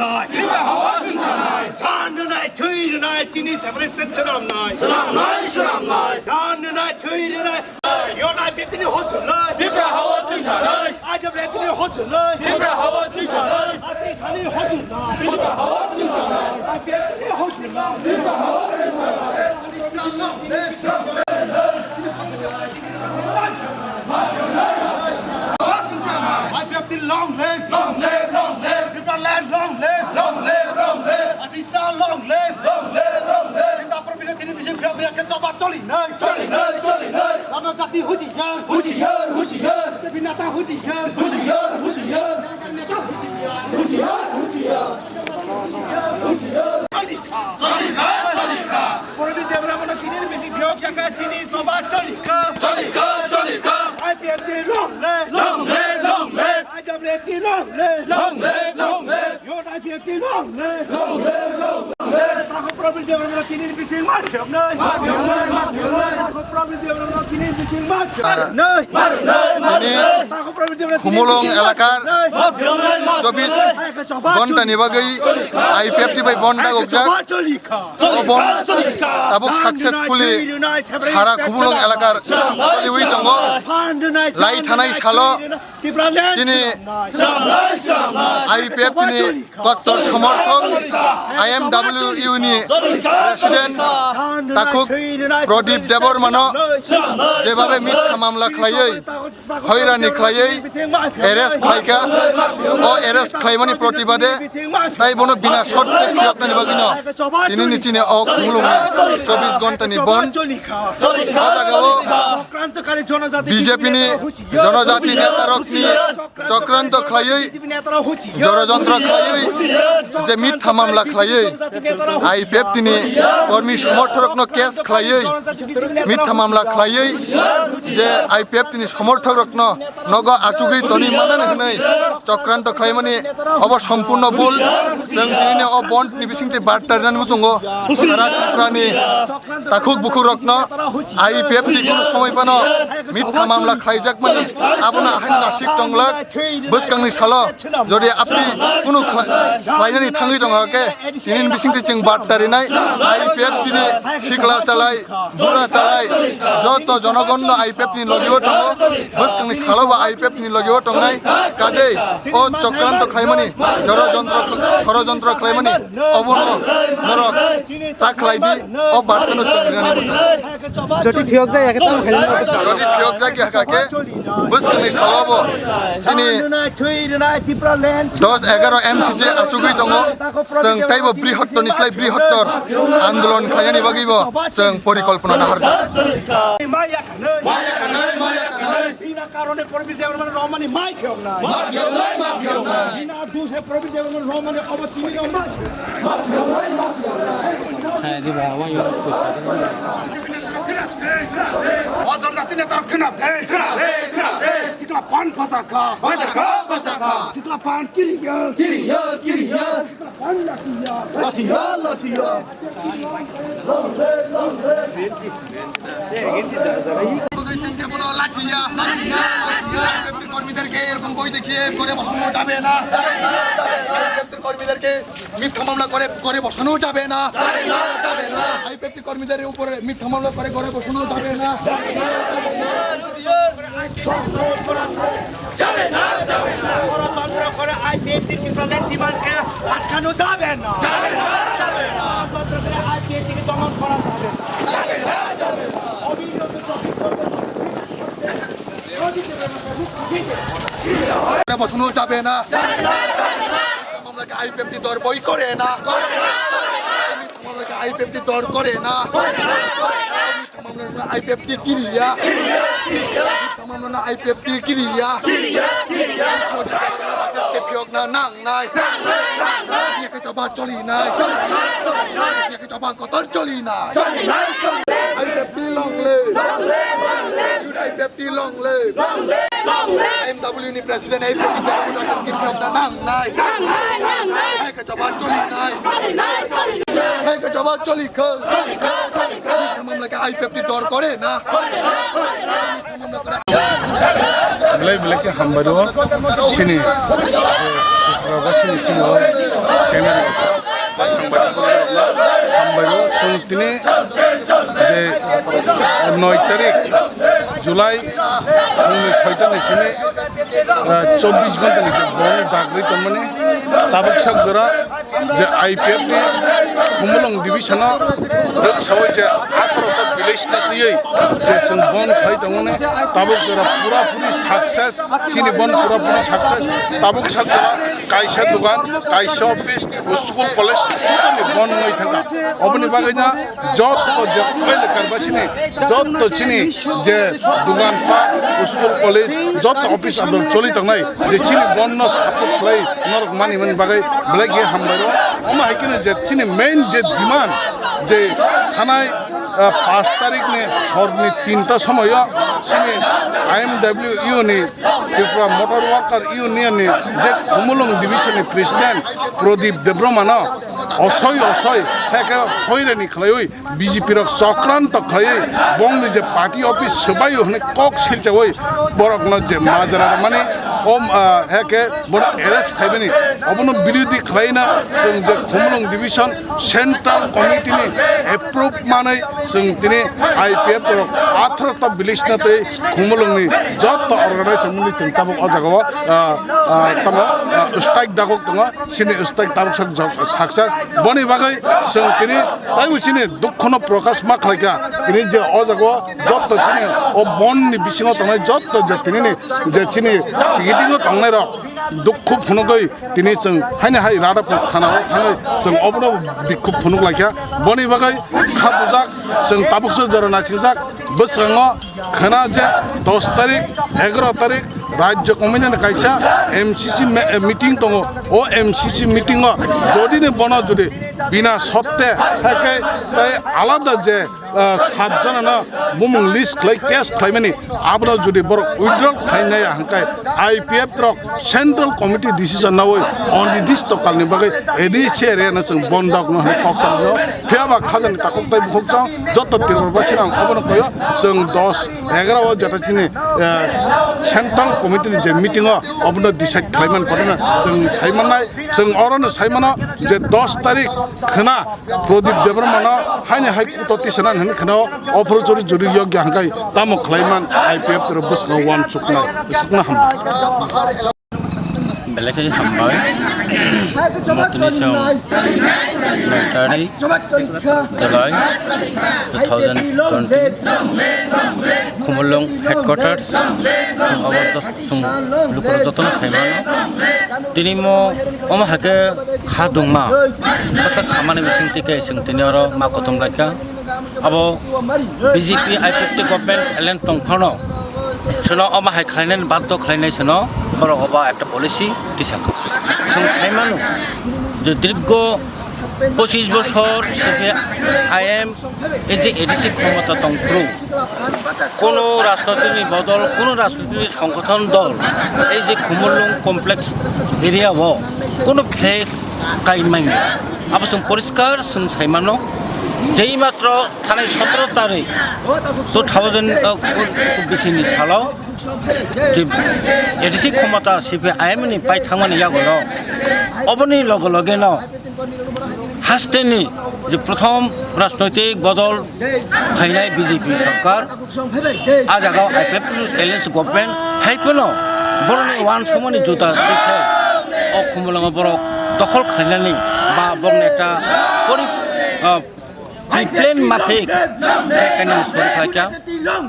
লাই জান নাই থুই নাই চিনি সাবরে সালাম নাই জান নাই থুই নাই ইয়ো নাই বেতিনি হচ্ছে লাই Dibra hawa tsusalai, আজ বেতিনি হচ্ছে লাই Dibra hawa tsusalai, আতি সানি হচ্ছে লাই Dibra hawa tsusalai, আজ বেতিনি হচ্ছে লাই Dibra hawa tsusalai. I have the long live, Dibra land long live, Atisa long live, Inda Provina Tini Bising Provina Ketsoba Choli Nai, Lana Jati Huji Yan, Binata Huji Yan, Porobi Devra Mana Tini Bising Pyok Jaka Chini Soba Cholika, I have the long live, I have the long live, Your I have the long live, Ako Porobi Devra Mana Tini Bising Marcham Nai, Ako Porobi Devra Mana Tini Bising Marcham Nai, Ako Porobi Devra Khumulwngo এলাকার 24 ঘন্টা নিবাগৈ IPFT by বন্ডা গবজাক ও বন তাবুক successfully সারা খুমুলং এলাকার চলিউই দङ লাই থানাই সালো তিনি IPF তিনি কত্তর সমর্থক আইএমডব্লিউ নি প্রেসিডেন্ট তাকুক প্রদীপ দেববর্মন যেভাবে মিথ্যা মামলা খাইयै হয়রানি খাইयै এরেস্ট খাইকা ও এরেস্ট খাইমানি প্রতিবাদে তাই বনো বিনা শর্তে ফিরতনি বাগিন তিনি নিচিনে ও খুমুলুং 24 ঘন্টানি বন জাগাও বিজেপি নি জনজাতি নেতারকনি চক্রান্ত খাইयै ষড়যন্ত্র খাইयै যে মিথ্যা মামলা খাইयै আইপিএফ তিনি কর্মী সমর্থকন কেস খাইयै মিথ্যা মামলা খাইयै যে আইপিএফ তিনি সমর্থকন নগ আচুগ্রি তনি মানান হनै চক্রান্ত খাইমানি অব সম্পূর্ণ ভুল जों दिनै अ बन्ड नि बिसिंति बारटारनानै मुजंगो सारा त्रिपुरानि ताखुक बुखु रत्न आईपीएफ नि कुनु समय पानो मिथ्या मामला खाइजाक मानि आबना हाइन नासिक टंगला बसकांनि सालो जदि आपनि कुनु खाइनानि थाङै दङके दिनै बिसिंति जों बारटारिनाय आईपीएफ दिनै सिगला चालाय बुरा चालाय जत जनगण आईपीएफ नि लगियो दङ बसकांनि सालो बा आईपीएफ नि लगियो दंनाय काजै अ चक्राন্ত खाइमानि ষড়যন্ত্র খাইমানি অবন নরক তা খাইদি ও বার্তানো চন্দ্রানি যদি ফিয়ক যায় একে তাও খাইলে যদি ফিয়ক যায় কি হাকাকে বসকানি সালাবো যিনি 10-11 এমসিসি আচুগৈ দङ जों তাইবো বৃহত্তর নিসলাই বৃহত্তর আন্দোলন খাইনি বাগিব जों পরিকল্পনা নাহার মায়া কানাই বিনা কারণে পরবি দেবরমান রহমানি মাই খেও না বিনা দুসে পরবি দেবরমান রহমানি অবতীর্ণ মাই হ্যাঁ দিবা ওয়াই তো অজন জাতি নেতার খিনা দে চিকলা পান ফাসাকা চিকলা পান কিরিয়া পান লাসিয়া লাঠিয়া কর্মীদেরকে এরকম বই দেখিয়ে করে বসানো যাবে না কর্মীদেরকে মিথ্যা মামলা করে বসানো যাবে না আইপিএফটি কর্মীদের উপরে মিথ্যা মামলা করে বসানো যাবে না ষড়যন্ত্র করে আইপিএফটি ডিমান্ডকে আটকানো যাবে না আইপিএফটিকে দমন করা যাবে না বসানো যাবে না মামলাকে আইপিএফটি দর বই করে না মামলাকে আইপিএফটি দর করে না মামলা আইপিএফটি কিরিয়া মামলা আইপিএফটি কিরিয়া ফিয়ক না নাংনাই চাবা চলি নাই চাবা কতর চলি না IPFT long live IPFT long live IMW নি প্রেসিডেন্ট আইপিএফটি ফিয়ক না নাংনাই চাবা চলি নাই চাবা চলি খল মামলাকে আইপিএফটি দর করে না Mulai bilaki hambaro sini terorasi sini channel সাংবাদিক হামবাইও তিনি যে 9 তারিখ জুলাই 6 সিনে 24 ঘন্টা লিখে বনে ডাকরি তমনে তাবুক সাক জরা যে আইপিএফ নি খুমুলং ডিভিশন সবাই যে 18টা ভিলেজ না দিয়ে যে जों বন খাই তমনে তাবুক জরা পুরাপুরি সাকসেস সিনি বন পুরাপুরি সাকসেস তাবুক সাক জরা কাইসা দোকান কাইসা অফিস স্কুল কলেজ টোটালি বন নই থাকা অবনি বাগাইনা যত যে এলাকার বাছিনি যত চিনি যে দোকান পাট স্কুল কলেজ যত অফিস আদর চলি থাকনাই যে চিনি বন্য সাপোর্ট খাই নরক মানি মানি বাগাই ব্ল্যাক গে হামবাইরো অমা হাইকিনে যে চিনি মেইন যে ডিমান্ড যে থানায় 5 তারিখ নে হরনি 3টা সময় চিনি IMWU নি ত্রিপুরা মোটর ওয়ার্কার ইউনিয়ন নি যে খুমুলুং ডিভিশন প্রেসিডেন্ট প্রদীপ দেবরমান অসয় হেকে হইরানি খালাই বিজেপির চক্রান্ত খাই বংনি যে পার্টি অফিস সবাই হনে কক শিলচাই বরকন যে মাজারা মানে হেকে বড় এরেস্ট খাইবেনি অবন বিরোধী খাইনা जों যে খুমুলুং ডিভিশন সেন্ট্রাল কমিটি নি এপ্রুভ মানে जों তিনি আইপিএফ 18টা বিলিশনাতে খুমুলুংনি যত অর্গানাইজেশন মুনি जों তাব অজাগাও তাম স্ট্রাইক দাগক দङ সিনি স্ট্রাইক তাব সাকসেস বনি বাগै जों তিনি তাইবো চিনি দুঃখনো প্রকাশ মা খাইকা তিনি যে অজাগাও যত চিনি ও বননি বিসিং তংনাই যত যে তিনি যে চিনি গিদিङो তংনাই র दुख फुनुकै तिनी जों हाइने हाइ रादाब खानाव थाङै जों अबनो बिखुब फुनुक लाखिया बनि बागै खाबुजाक जों ताबुकसो जरा नासिंजाक बोसराङो खाना जे 10 तारिख 11 तारिख राज्य कमिटिनि काइसा एमसीसी मिटिं दङ ओ एमसीसी मिटिं जदिनो बनो जुदि बिना सत्ते हाके ताइ आलादा जे 7 जनानो मुमुं लिस्ट खाइ केस खाइमानि आबनो जुदि बर उइड्रल खाइनाय हांकाय IPFT central committee decision नावै अनिर्दिष्ट कालनि बागै एडिसे रेना जों बन्दक न कक्सनो फेबा खाजन ताकताय बुखजों जत तिरबासिनां अबनो कयो जों 10 11 जताचिनि सेंट्रल कमिटी जे मिटिं अबनो डिसाइड खाइमान पदना जों साइमाननाय जों अरनो साइमाना जे 10 तारिख खना प्रदीप देबरमान हाइने हाइ कुटतिसना हन खना अफर जुरि जुरि योग्य हांकाय ताम खलाइमान आईपीएफ तर बसना वान सुकना हम बेलेग हामबाय मतनि सम नोंथारि जुलाइ 2020 खुमुलुं हेडक्वार्टार जों लुकुर जतन साइमान तिनिमो अम हाके खादुंमा बता खामानि बिसिं टिके जों तिनि अर मा कतम लाखा अब बीजेपी आईपीएफ गभर्नमेंट एलेन तंफानो सोनो अमा हाइ खाइनाय बाद्द खाइनाय सोनो बरगबा একটা পলিসি দিছাকো जों साइमानो যে দীর্ঘ 25 বছর সিপিআইএম এই যে এডিসি ক্ষমতা তন্ত্র কোনো রাজনৈতিক বদল কোনো রাজনৈতিক সংগঠন দল এই যে খুমুলুং কমপ্লেক্স এরিয়া কোনো ফ্লেগ কাইমাই আবার जों পরিষ্কার जों साइमानो যেই মাত্র থানায় 17 তারিখ 2020 সালাव एडिसि क्षमता सीपीआईएम नि पाइ थांमानि यागल अबनि लगे लगे न हास्टेनि जे प्रथम राजनैतिक बदल फाइनाय बीजेपी सरकार आ जागाव आईपीएफ एलायंस गभर्नमेंट हाइपनो बरनि वान समनि जुता दिखे अ खुमुलुङो बर दखल खाइनानै बा बरनि एकटा प्लेन माफिक केने सरखाया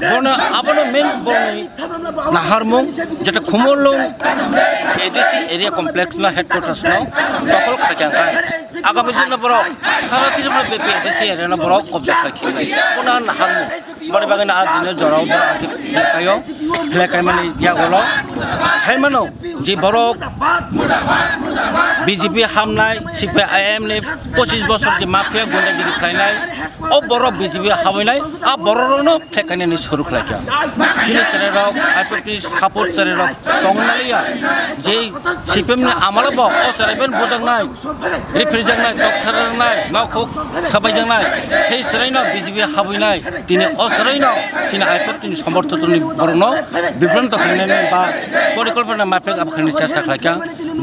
बरनो आबनो मेन बरनि नाहारमुं जेटा खुमुलुं एडिसि एरिया कमप्लेक्स ना हेडक्वार्टार्स ना दखल खाया आगामी दिन बर सारा तिरबा बेपे एडिसि एरिया ना बर कब्जा खाखिनाय बना नाहारमुं बरनि बागैना आ दिन जराव खायो फ्लेकाय माने यागल हायमानो जे बर बीजेपी हामनाय सीपीआईएम ने 25 बছর जे माफिया गुंडागिरि खाइनाय ओ बर बीजेपी हावैनाय आ बरनो फेकायनायनि सुरु खालाया जिनि सेरेराव आईपीपी सापोर्ट सेरेराव तंगनालिया जे सीपीएम ने आमालाब ओ सेरेबेन बुजांनाय रिफ्रिजांनाय डक्टरनाय माखौ सबायजांनाय सेइ सेरायना बीजेपी हावैनाय दिनै ओ सेरायना दिनै आईपीपी समर्थकनि बरनो बिभ्रान्त खालायनाय बा परिकल्पना माफिया आबखानि चेष्टा खालाया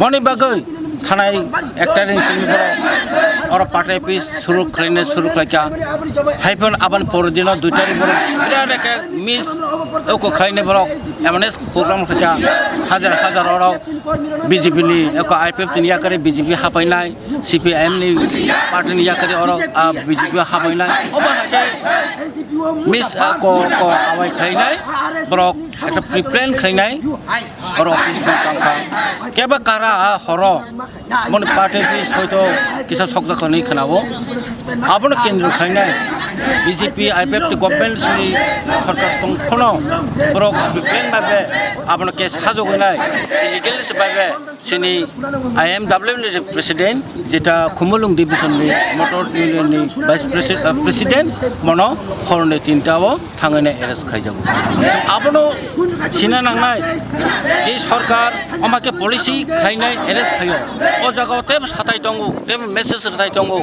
बनि बागै थानाय एक्टारिं सिंहफोर और पार्टी अफिस शुरू खालायका फाइफन आबान पर दिन 2 तारिख बिराद एक मिस ओको खालायने बर एमएनएस प्रोग्राम खाया हाजार और बीजेपी नि एको आईपीएफ नि याकरे बीजेपी हाफायनाय सीपीएम नि पार्टी नि याकरे और बीजेपी हाफायनाय अबाहाके मिस को आवाय खालायनाय ब्रक एक प्रिप्लेन खालायनाय और ऑफिस का केबा कारा हरो मन पार्टी अफिस हयतो किसा सकजाखौ नै खोनाबो आबनो केन्द्र खालायनाय बीजेपी आईपीएफ गभर्नमेंट नि सरकार तंखनो ब्रक प्रिप्लेन बाबे आबनो केस हाजोगनाय इलिगेल बाबे सिनि आईएमडब्ल्यू नि प्रेसिडेंट जेटा खुमुलुंग डिविजन नि मोटर यूनियन नि वाइस प्रेसिडेंट मनो हरने 3टाओ थांगने एरेस्ट खायजागो आबनो सिना नांनाय जे सरकार अमाके पॉलिसी खायनाय एरेस्ट खायो ओ जागाव तेब साथाय दंगो तेब मेसेज रथाय दंगो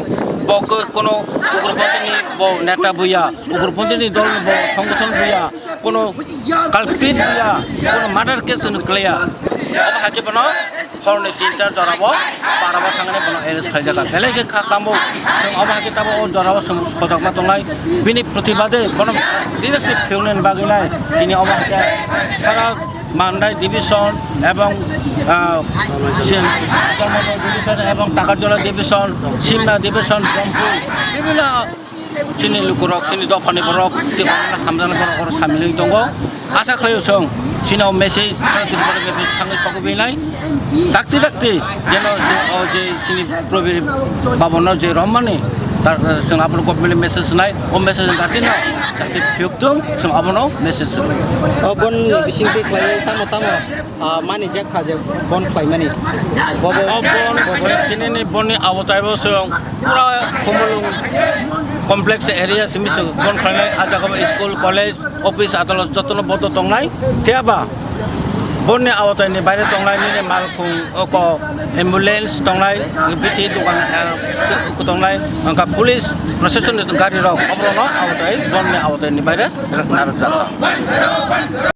बक कोनो उग्रपन्थी ब नेता बुया उग्रपन्थी दल ब संगठन बुया कोनो कल्पित बुया कोनो मर्डर केस नुक्लिया अब हाके बनो हरने 3टा जराबो बाराबो थांगने बनो एरेस्ट खायजागा बेलेगे खामो जों अब हाके ताबो ओ जराबो सजगना दंनाय बिनि प्रतिबादे कोनो डाइरेक्टली फेउनेन बागैनाय दिनै अब हाके सारा मानदाय डिविजन एवं डिविजन एवं टाकाजला डिविजन सिमना डिविजन जमपुर বিভিন্ন सिनि लुकुरक सिनि दफानि बरक तिबाना हामजाना बरक और सामिलै दङ आसा खायो जों सिनाव मेसेज थाङै सकबैनाय दाक्ति जेन जे सिनि प्रबीर बाबन जे रममानि तार जों आपन गभर्नमेंट मेसेज नाय ओ मेसेज दाकिना दाक्ति फिउकदों जों आपनो मेसेज बन बिसिं के खाय तामो माने जे खाजे बन खाय माने बन दिनैनि बननि आवतायबो जों पुरा खुमुलुं कमप्लेक्स एरिया सिमिस बन खायनाय आजागाव स्कुल कलेज अफिस आदाলত जतन बद दंनाय तेबा बननि आवतायनि बायरे दंनाय नि मालखुं अको एम्बुलेंस दंनाय बिथि दखान दंनाय अंका पुलिस प्रशासन गाड़ी रक अब्रनो आवताय बननि आवतायनि बायरे नारजा